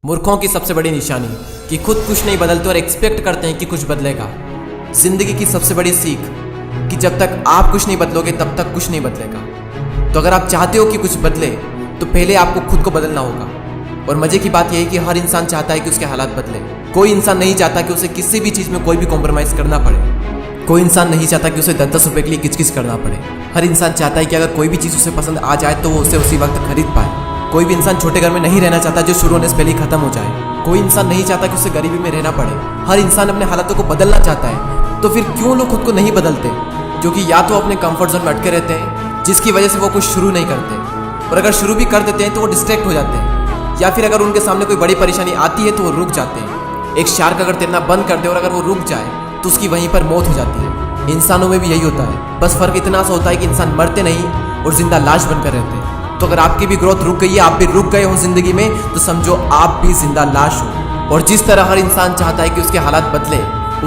मूर्खों की सबसे बड़ी निशानी कि खुद कुछ नहीं बदलते और एक्सपेक्ट करते हैं कि कुछ बदलेगा। जिंदगी की सबसे बड़ी सीख कि जब तक आप कुछ नहीं बदलोगे तब तक कुछ नहीं बदलेगा। तो अगर आप चाहते हो कि कुछ बदले तो पहले आपको खुद को बदलना होगा। और मजे की बात यह है कि हर इंसान चाहता है कि उसके हालात बदले। कोई इंसान नहीं चाहता कि उसे किसी भी चीज़ में कोई भी कॉम्प्रोमाइज़ करना पड़े। कोई इंसान नहीं चाहता कि उसे 10-10 रुपये के लिए किचकिच करना पड़े। हर इंसान चाहता है कि अगर कोई भी चीज़ उसे पसंद आ जाए तो वो उसे उसी वक्त खरीद पाए। कोई भी इंसान छोटे घर में नहीं रहना चाहता जो शुरू होने से पहले ही खत्म हो जाए। कोई इंसान नहीं चाहता कि उसे गरीबी में रहना पड़े। हर इंसान अपने हालातों को बदलना चाहता है। तो फिर क्यों लोग खुद को नहीं बदलते? क्योंकि या तो अपने कंफर्ट जोन में अटके रहते हैं जिसकी वजह से वो कुछ शुरू नहीं करते, और अगर शुरू भी कर देते हैं तो वो डिस्ट्रैक्ट हो जाते हैं, या फिर अगर उनके सामने कोई बड़ी परेशानी आती है तो वो रुक जाते हैं। एक शार्क अगर तैरना बंद कर दे और अगर वो रुक जाए तो उसकी वहीं पर मौत हो जाती है। इंसानों में भी यही होता है, बस फर्क इतना सा होता है कि इंसान मरते नहीं और जिंदा लाश बनकर रहते हैं। तो अगर आपकी भी ग्रोथ रुक गई है, आप भी रुक गए हो जिंदगी में, तो समझो आप भी जिंदा लाश हो। और जिस तरह हर इंसान चाहता है कि उसके हालात बदले,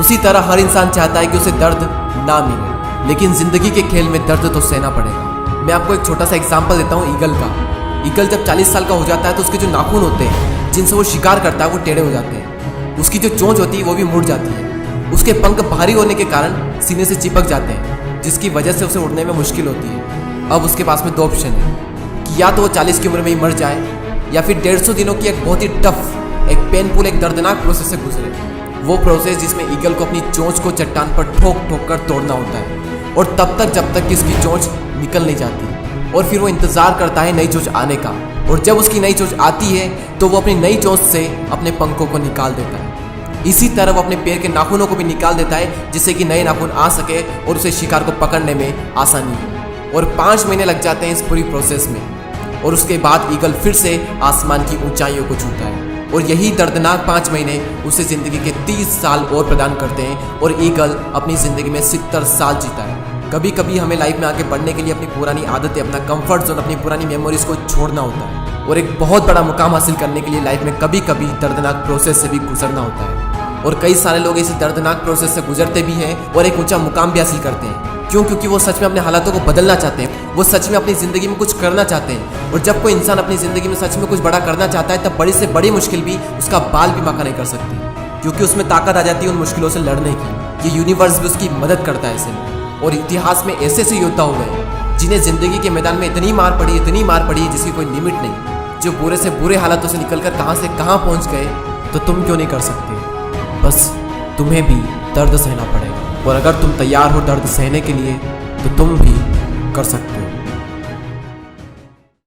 उसी तरह हर इंसान चाहता है कि उसे दर्द ना मिले। लेकिन जिंदगी के खेल में दर्द तो सहना पड़ेगा। मैं आपको एक छोटा सा एग्जाम्पल देता हूँ ईगल का। ईगल जब 40 साल का हो जाता है तो उसके जो नाखून होते हैं जिनसे वो शिकार करता है वो टेढ़े हो जाते हैं। उसकी जो चोंच होती है वो भी मुड़ जाती है। उसके पंख भारी होने के कारण सीने से चिपक जाते हैं, जिसकी वजह से उसे उड़ने में मुश्किल होती है। अब उसके पास में 2 ऑप्शन है कि या तो वो 40 की उम्र में ही मर जाए, या फिर 150 दिनों की एक बहुत ही टफ, एक पेनफुल, एक दर्दनाक प्रोसेस से गुजरे। वो प्रोसेस जिसमें ईगल को अपनी चोंच को चट्टान पर ठोक ठोक कर तोड़ना होता है, और तब तक जब तक कि उसकी चोंच निकल नहीं जाती। और फिर वो इंतजार करता है नई चोंच आने का, और जब उसकी नई चोंच आती है तो वो अपनी नई चोंच से अपने पंखों को निकाल देता है। इसी तरह वो अपने पैर के नाखूनों को भी निकाल देता है जिससे कि नए नाखून आ सके और उसे शिकार को पकड़ने में आसानी हो। और 5 महीने लग जाते हैं इस पूरी प्रोसेस में, और उसके बाद ईगल फिर से आसमान की ऊंचाइयों को छूता है। और यही दर्दनाक 5 महीने उसे जिंदगी के 30 साल और प्रदान करते हैं, और ईगल अपनी जिंदगी में 70 साल जीता है। कभी कभी हमें लाइफ में आगे बढ़ने के लिए अपनी पुरानी आदतें, अपना कंफर्ट जोन, अपनी पुरानी मेमोरीज को छोड़ना होता है, और एक बहुत बड़ा मुकाम हासिल करने के लिए लाइफ में कभी कभी दर्दनाक प्रोसेस से भी गुजरना होता है। और कई सारे लोग इस दर्दनाक प्रोसेस से गुजरते भी हैं और एक ऊंचा मुकाम भी हासिल करते हैं। क्यों? क्योंकि वो सच में अपने हालातों को बदलना चाहते हैं, वो सच में अपनी ज़िंदगी में कुछ करना चाहते हैं। और जब कोई इंसान अपनी ज़िंदगी में सच में कुछ बड़ा करना चाहता है तब बड़ी से बड़ी मुश्किल भी उसका बाल भी बांका नहीं कर सकती, क्योंकि उसमें ताकत आ जाती है उन मुश्किलों से लड़ने की। ये यूनिवर्स भी उसकी मदद करता है ऐसे में। और इतिहास में ऐसे ऐसे योद्धा हुए हैं जिन्हें ज़िंदगी के मैदान में इतनी मार पड़ी है जिसकी कोई लिमिट नहीं, जो बुरे से बुरे हालातों से निकलकर कहाँ से कहाँ पहुँच गए। तो तुम क्यों नहीं कर सकते? बस तुम्हें भी दर्द सहना पड़ेगा, और अगर तुम तैयार हो दर्द सहने के लिए तो तुम भी कर सकते हो।